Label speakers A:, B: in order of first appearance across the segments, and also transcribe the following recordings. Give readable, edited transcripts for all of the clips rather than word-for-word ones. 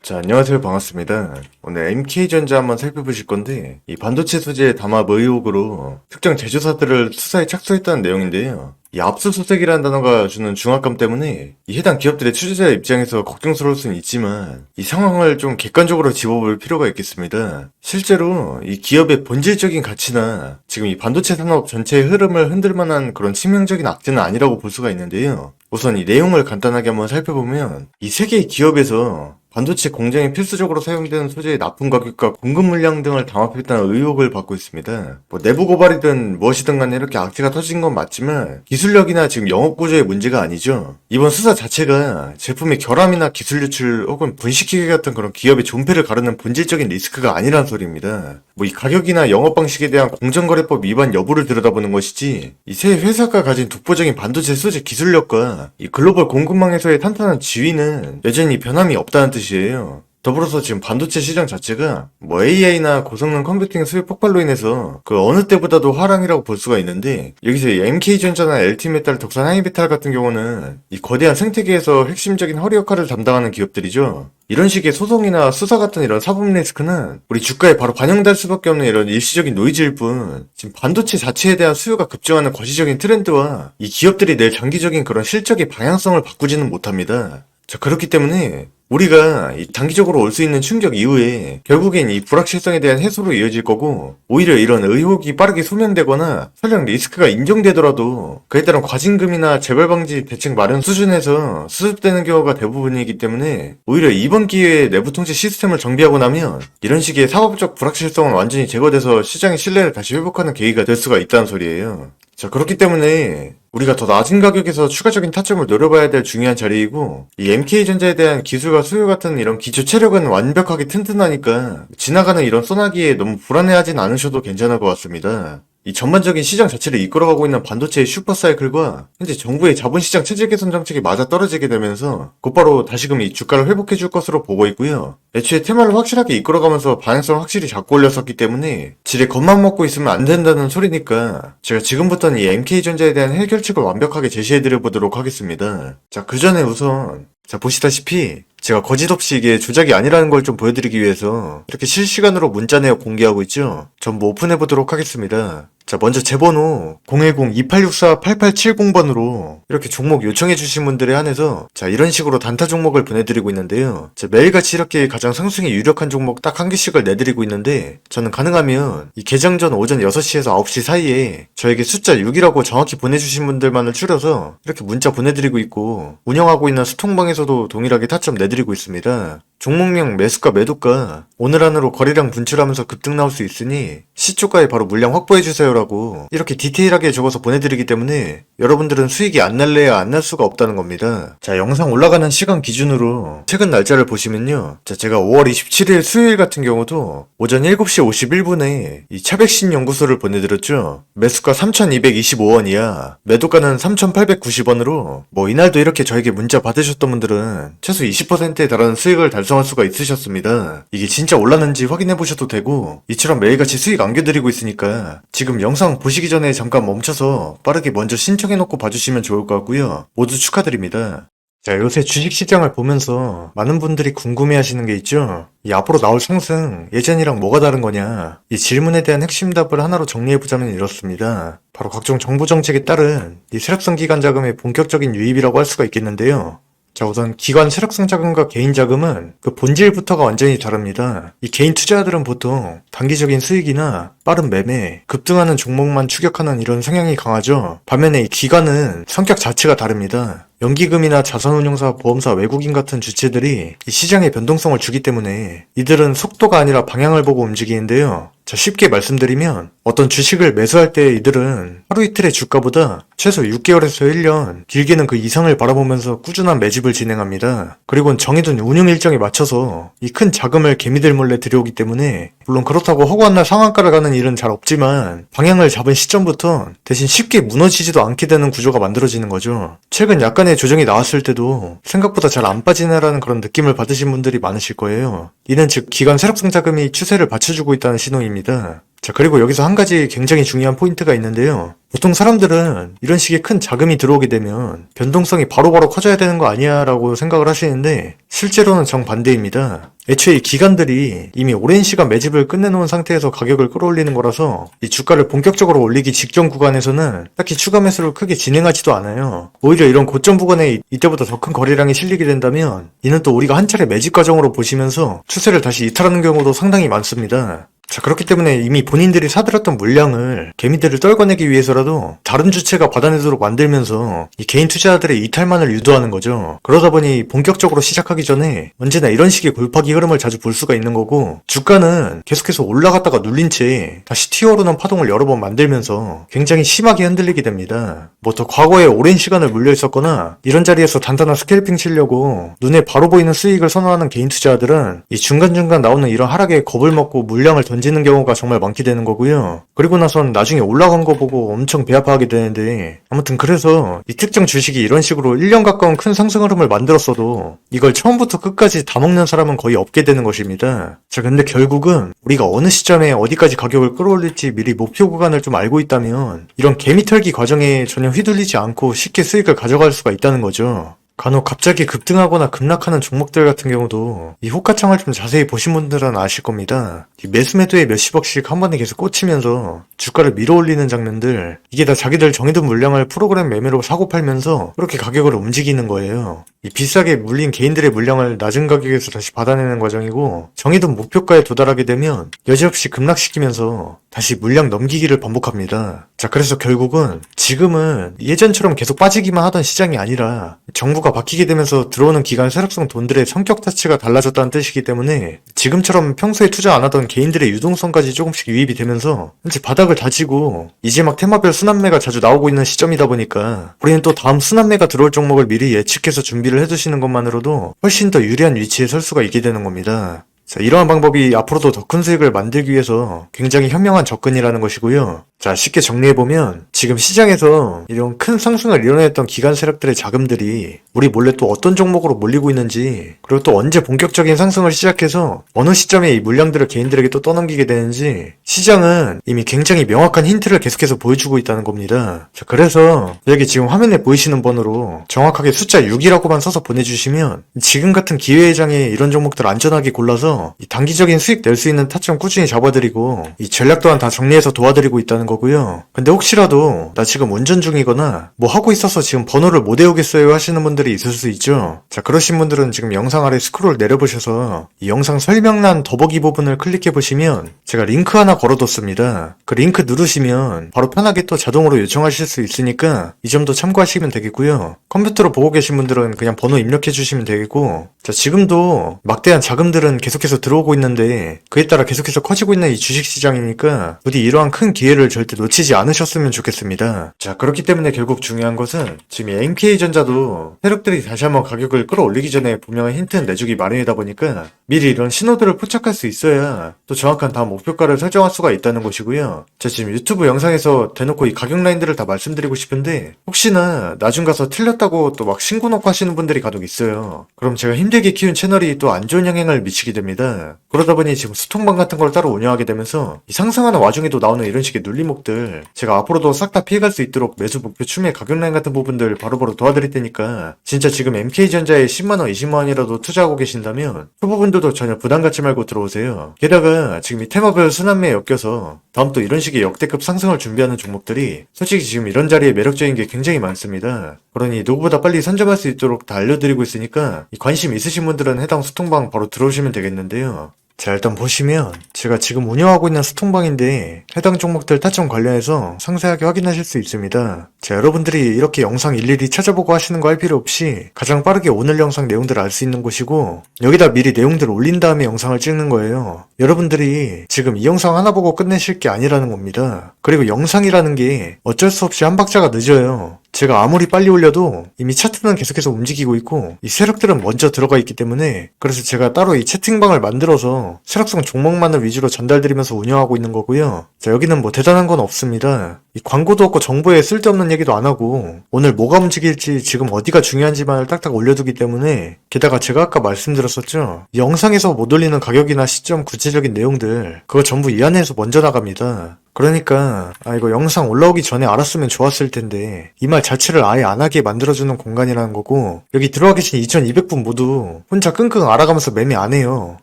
A: 자, 안녕하세요. 반갑습니다. 오늘 MK전자 한번 살펴보실 건데, 이 반도체 소재 담합 의혹으로 특정 제조사들을 수사에 착수했다는 내용인데요. 이 압수수색이라는 단어가 주는 중압감 때문에 이 해당 기업들의 투자자 입장에서 걱정스러울 수는 있지만 이 상황을 좀 객관적으로 짚어볼 필요가 있겠습니다. 실제로 이 기업의 본질적인 가치나 지금 이 반도체 산업 전체의 흐름을 흔들 만한 그런 치명적인 악재는 아니라고 볼 수가 있는데요. 우선 이 내용을 간단하게 한번 살펴보면 이 세 개의 기업에서 반도체 공장에 필수적으로 사용되는 소재의 납품 가격과 공급 물량 등을 담합했다는 의혹을 받고 있습니다. 뭐 내부 고발이든 무엇이든 간에 이렇게 악재가 터진 건 맞지만 기술력이나 지금 영업 구조의 문제가 아니죠. 이번 수사 자체가 제품의 결함이나 기술 유출 혹은 분식회계 같은 그런 기업의 존폐를 가르는 본질적인 리스크가 아니란 소리입니다. 뭐 이 가격이나 영업 방식에 대한 공정거래법 위반 여부를 들여다보는 것이지 이 세 회사가 가진 독보적인 반도체 소재 기술력과 이 글로벌 공급망에서의 탄탄한 지위는 여전히 변함이 없다는 뜻이에요. 더불어서 지금 반도체 시장 자체가 뭐 AI나 고성능 컴퓨팅 수요 폭발로 인해서 그 어느 때보다도 화랑이라고 볼 수가 있는데, 여기서 이 MK전자나 LT메탈, 덕산 하이메탈 같은 경우는 이 거대한 생태계에서 핵심적인 허리 역할을 담당하는 기업들이죠. 이런 식의 소송이나 수사 같은 이런 사법 리스크는 우리 주가에 바로 반영될 수밖에 없는 이런 일시적인 노이즈일 뿐, 지금 반도체 자체에 대한 수요가 급증하는 거시적인 트렌드와 이 기업들이 낼 장기적인 그런 실적의 방향성을 바꾸지는 못합니다. 자, 그렇기 때문에 우리가 이 단기적으로 올 수 있는 충격 이후에 결국엔 이 불확실성에 대한 해소로 이어질 거고, 오히려 이런 의혹이 빠르게 소명되거나 설령 리스크가 인정되더라도 그에 따른 과징금이나 재발 방지 대책 마련 수준에서 수습되는 경우가 대부분이기 때문에, 오히려 이번 기회에 내부 통제 시스템을 정비하고 나면 이런 식의 사법적 불확실성은 완전히 제거돼서 시장의 신뢰를 다시 회복하는 계기가 될 수가 있다는 소리예요. 자, 그렇기 때문에 우리가 더 낮은 가격에서 추가적인 타점을 노려봐야 될 중요한 자리이고, 이 MK전자에 대한 기술과 수요 같은 이런 기초 체력은 완벽하게 튼튼하니까 지나가는 이런 소나기에 너무 불안해하진 않으셔도 괜찮을 것 같습니다. 이 전반적인 시장 자체를 이끌어가고 있는 반도체의 슈퍼사이클과 현재 정부의 자본시장 체질 개선 정책이 맞아떨어지게 되면서 곧바로 다시금 이 주가를 회복해줄 것으로 보고 있고요. 애초에 테마를 확실하게 이끌어가면서 방향성을 확실히 잡고 올렸었기 때문에 지레 겉만 먹고 있으면 안 된다는 소리니까 제가 지금부터는 이 MK전자에 대한 해결책을 완벽하게 제시해드려 보도록 하겠습니다. 자, 그 전에 우선 보시다시피 제가 거짓없이 이게 조작이 아니라는 걸 좀 보여드리기 위해서 이렇게 실시간으로 문자 내역 공개하고 있죠. 전부 오픈해보도록 하겠습니다. 자, 먼저 제 번호 010-2864-8870번으로 이렇게 종목 요청해주신 분들에 한해서 자, 이런 식으로 단타 종목을 보내드리고 있는데요. 자, 매일같이 이렇게 가장 상승에 유력한 종목 딱 한 개씩을 내드리고 있는데, 저는 가능하면 이 개장 전 오전 6시에서 9시 사이에 저에게 숫자 6이라고 정확히 보내주신 분들만을 추려서 이렇게 문자 보내드리고 있고, 운영하고 있는 수통방에서도 동일하게 타점 내드리고 있습니다. 종목명, 매수가, 매도가 오늘 안으로 거래량 분출하면서 급등 나올 수 있으니 시초가에 바로 물량 확보해주세요라고 이렇게 디테일하게 적어서 보내드리기 때문에 여러분들은 수익이 안 날래야 안 날 수가 없다는 겁니다. 자, 영상 올라가는 시간 기준으로 최근 날짜를 보시면요. 자, 제가 5월 27일 수요일 같은 경우도 오전 7시 51분에 이 차백신 연구소를 보내드렸죠. 매수가 3,225원이야. 매도가는 3,890원으로 뭐 이날도 이렇게 저에게 문자 받으셨던 분들은 최소 20%에 달하는 수익을 달성할 수가 있으셨습니다. 이게 진짜 올랐는지 확인해 보셔도 되고, 이처럼 매일같이 수익 안겨드리고 있으니까 지금 영상 보시기 전에 잠깐 멈춰서 빠르게 먼저 신청해놓고 봐주시면 좋을 것 같고요. 모두 축하드립니다. 자, 요새 주식시장을 보면서 많은 분들이 궁금해하시는 게 있죠. 이 앞으로 나올 상승 예전이랑 뭐가 다른 거냐, 이 질문에 대한 핵심 답을 하나로 정리해보자면 이렇습니다. 바로 각종 정부 정책에 따른 이 세력성 기관 자금의 본격적인 유입이라고 할 수가 있겠는데요. 자, 우선 기관 세력성 자금과 개인 자금은 그 본질부터가 완전히 다릅니다. 이 개인 투자자들은 보통 단기적인 수익이나 빠른 매매, 급등하는 종목만 추격하는 이런 성향이 강하죠. 반면에 이 기관은 성격 자체가 다릅니다. 연기금이나 자산운용사, 보험사, 외국인 같은 주체들이 이 시장의 변동성을 주기 때문에 이들은 속도가 아니라 방향을 보고 움직이는데요. 자, 쉽게 말씀드리면 어떤 주식을 매수할 때 이들은 하루 이틀의 주가보다 최소 6개월에서 1년, 길게는 그 이상을 바라보면서 꾸준한 매집을 진행합니다. 그리고 정해둔 운용 일정에 맞춰서 이 큰 자금을 개미들 몰래 들여오기 때문에, 물론 그렇다고 허구한 날 상한가를 가는 일은 잘 없지만 방향을 잡은 시점부터 대신 쉽게 무너지지도 않게 되는 구조가 만들어지는 거죠. 최근 약간의 조정이 나왔을 때도 생각보다 잘 안 빠지네라는 그런 느낌을 받으신 분들이 많으실 거예요. 이는 즉 기관 세력성 자금이 추세를 받쳐주고 있다는 신호입니다. 자, 그리고 여기서 한 가지 굉장히 중요한 포인트가 있는데요. 보통 사람들은 이런 식의 큰 자금이 들어오게 되면 변동성이 바로바로 커져야 되는 거 아니야 라고 생각을 하시는데, 실제로는 정반대입니다. 애초에 이 기관들이 이미 오랜 시간 매집을 끝내놓은 상태에서 가격을 끌어올리는 거라서 이 주가를 본격적으로 올리기 직전 구간에서는 딱히 추가 매수를 크게 진행하지도 않아요. 오히려 이런 고점 구간에 이때보다 더 큰 거래량이 실리게 된다면 이는 또 우리가 한 차례 매집 과정으로 보시면서 추세를 다시 이탈하는 경우도 상당히 많습니다. 자, 그렇기 때문에 이미 본인들이 사들였던 물량을 개미들을 떨궈내기 위해서라도 다른 주체가 받아내도록 만들면서 이 개인 투자자들의 이탈만을 유도하는 거죠. 그러다 보니 본격적으로 시작하기 전에 언제나 이런 식의 골파기 흐름을 자주 볼 수가 있는 거고, 주가는 계속해서 올라갔다가 눌린 채 다시 튀어오르는 파동을 여러 번 만들면서 굉장히 심하게 흔들리게 됩니다. 뭐 더 과거에 오랜 시간을 물려 있었거나 이런 자리에서 단단한 스캘핑 치려고 눈에 바로 보이는 수익을 선호하는 개인 투자자들은 이 중간중간 나오는 이런 하락에 겁을 먹고 물량을 던지는 경우가 정말 많게 되는 거고요. 그리고 나선 나중에 올라간 거 보고 엄청 배 아파하게 되는데, 아무튼 그래서 이 특정 주식이 이런 식으로 1년 가까운 큰 상승 흐름을 만들었어도 이걸 처음부터 끝까지 다 먹는 사람은 거의 없게 되는 것입니다. 자, 근데 결국은 우리가 어느 시점에 어디까지 가격을 끌어올릴지 미리 목표 구간을 좀 알고 있다면 이런 개미털기 과정에 전혀 휘둘리지 않고 쉽게 수익을 가져갈 수가 있다는 거죠. 간혹 갑자기 급등하거나 급락하는 종목들 같은 경우도 이 호가창을 좀 자세히 보신 분들은 아실 겁니다. 이 매수 매도에 몇십억씩 한 번에 계속 꽂히면서 주가를 밀어올리는 장면들, 이게 다 자기들 정해둔 물량을 프로그램 매매로 사고 팔면서 그렇게 가격을 움직이는 거예요. 이 비싸게 물린 개인들의 물량을 낮은 가격에서 다시 받아내는 과정이고, 정해둔 목표가에 도달하게 되면 여지없이 급락시키면서 다시 물량 넘기기를 반복합니다. 자, 그래서 결국은 지금은 예전처럼 계속 빠지기만 하던 시장이 아니라 정부가 바뀌게 되면서 들어오는 기관 세력성 돈들의 성격 자체가 달라졌다는 뜻이기 때문에 지금처럼 평소에 투자 안 하던 개인들의 유동성까지 조금씩 유입이 되면서 현재 바닥을 다지고 이제 막 테마별 순환매가 자주 나오고 있는 시점이다 보니까 우리는 또 다음 순환매가 들어올 종목을 미리 예측해서 준비를 해두시는 것만으로도 훨씬 더 유리한 위치에 설 수가 있게 되는 겁니다. 자, 이러한 방법이 앞으로도 더 큰 수익을 만들기 위해서 굉장히 현명한 접근이라는 것이고요. 자, 쉽게 정리해보면 지금 시장에서 이런 큰 상승을 이뤄냈던 기관 세력들의 자금들이 우리 몰래 또 어떤 종목으로 몰리고 있는지, 그리고 또 언제 본격적인 상승을 시작해서 어느 시점에 이 물량들을 개인들에게 또 떠넘기게 되는지 시장은 이미 굉장히 명확한 힌트를 계속해서 보여주고 있다는 겁니다. 자, 그래서 여기 지금 화면에 보이시는 번호로 정확하게 숫자 6이라고만 써서 보내주시면 지금 같은 기회의 장에 이런 종목들 안전하게 골라서 이 단기적인 수익 낼 수 있는 타점 꾸준히 잡아드리고 이 전략 또한 다 정리해서 도와드리고 있다는 거고요. 근데 혹시라도 나 지금 운전 중이거나 뭐 하고 있어서 지금 번호를 못 외우겠어요 하시는 분들이 있을 수 있죠. 자, 그러신 분들은 지금 영상 아래 스크롤 내려보셔서 이 영상 설명란 더보기 부분을 클릭해보시면 제가 링크 하나 걸어뒀습니다. 그 링크 누르시면 바로 편하게 또 자동으로 요청하실 수 있으니까 이 점도 참고하시면 되겠고요. 컴퓨터로 보고 계신 분들은 그냥 번호 입력해주시면 되겠고, 자, 지금도 막대한 자금들은 계속해서 들어오고 있는데 그에 따라 계속해서 커지고 있는 이 주식시장이니까 부디 이러한 큰 기회를 절대 놓치지 않으셨으면 좋겠습니다. 자, 그렇기 때문에 결국 중요한 것은 지금 이 MK전자도 세력들이 다시 한번 가격을 끌어올리기 전에 분명한 힌트는 내주기 마련이다 보니까 미리 이런 신호들을 포착할 수 있어야 또 정확한 다음 목표가를 설정할 수가 있다는 것이고요. 자, 지금 유튜브 영상에서 대놓고 이 가격 라인들을 다 말씀드리고 싶은데 혹시나 나중 가서 틀렸다고 또 막 신고 놓고 하시는 분들이 간혹 있어요. 그럼 제가 힘들게 키운 채널이 또 안 좋은 영향을 미치게 됩니다. 그러다 보니 지금 수통방 같은 걸 따로 운영하게 되면서 이 상승하는 와중에도 나오는 이런 식의 눌림목들 제가 앞으로도 싹 다 피해갈 수 있도록 매수 목표 추매 가격 라인 같은 부분들 바로바로 도와드릴 테니까 진짜 지금 MK전자에 10만원 20만원이라도 투자하고 계신다면 초보분들도 전혀 부담 갖지 말고 들어오세요. 게다가 지금 이 테마별 순환매에 엮여서 다음 또 이런 식의 역대급 상승을 준비하는 종목들이 솔직히 지금 이런 자리에 매력적인 게 굉장히 많습니다. 그러니 누구보다 빨리 선점할 수 있도록 다 알려드리고 있으니까 이 관심 있으신 분들은 해당 수통방 바로 들어오시면 되겠는데요. 자, 일단 보시면 제가 지금 운영하고 있는 수통방인데 해당 종목들 타점 관련해서 상세하게 확인하실 수 있습니다. 자, 여러분들이 이렇게 영상 일일이 찾아보고 하시는 거 할 필요 없이 가장 빠르게 오늘 영상 내용들을 알 수 있는 곳이고, 여기다 미리 내용들을 올린 다음에 영상을 찍는 거예요. 여러분들이 지금 이 영상 하나 보고 끝내실 게 아니라는 겁니다. 그리고 영상이라는 게 어쩔 수 없이 한 박자가 늦어요. 제가 아무리 빨리 올려도 이미 차트는 계속해서 움직이고 있고 이 세력들은 먼저 들어가 있기 때문에, 그래서 제가 따로 이 채팅방을 만들어서 세력성 종목만을 위주로 전달드리면서 운영하고 있는 거고요. 자, 여기는 뭐 대단한 건 없습니다. 이 광고도 없고 정보에 쓸데없는 얘기도 안 하고 오늘 뭐가 움직일지 지금 어디가 중요한지만을 딱딱 올려두기 때문에, 게다가 제가 아까 말씀드렸었죠. 이 영상에서 못 올리는 가격이나 시점 구체적인 내용들 그거 전부 이 안에서 먼저 나갑니다.
B: 그러니까 이거 영상 올라오기 전에 알았으면 좋았을 텐데 이 말 자체를 아예 안 하게 만들어주는 공간이라는 거고, 여기 들어와 계신 2200분 모두 혼자 끙끙 앓아가면서 매매 안 해요.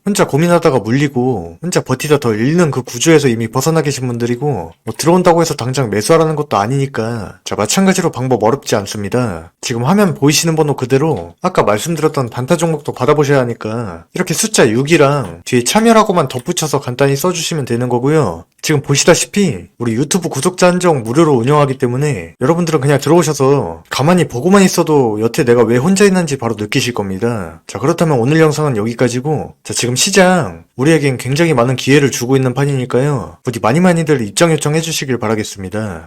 B: 혼자 고민하다가 물리고 혼자 버티다 더 잃는 그 구조에서 이미 벗어나 계신 분들이고, 뭐 들어온다고 해서 당장 매수하라는 것도 아니니까 자, 마찬가지로 방법 어렵지 않습니다. 지금 화면 보이시는 번호 그대로 아까 말씀드렸던 단타 종목도 받아보셔야 하니까 이렇게 숫자 6이랑 뒤에 참여라고만 덧붙여서 간단히 써주시면 되는 거고요. 지금 보시다시피 우리 유튜브 구독자 한정 무료로 운영하기 때문에 여러분들은 그냥 들어오셔서 가만히 보고만 있어도 여태 내가 왜 혼자 있는지 바로 느끼실 겁니다. 자, 그렇다면 오늘 영상은 여기까지고, 자, 지금 시장 우리에겐 굉장히 많은 기회를 주고 있는 판이니까요. 부디 많이들 입장 요청해 주시길 바라겠습니다.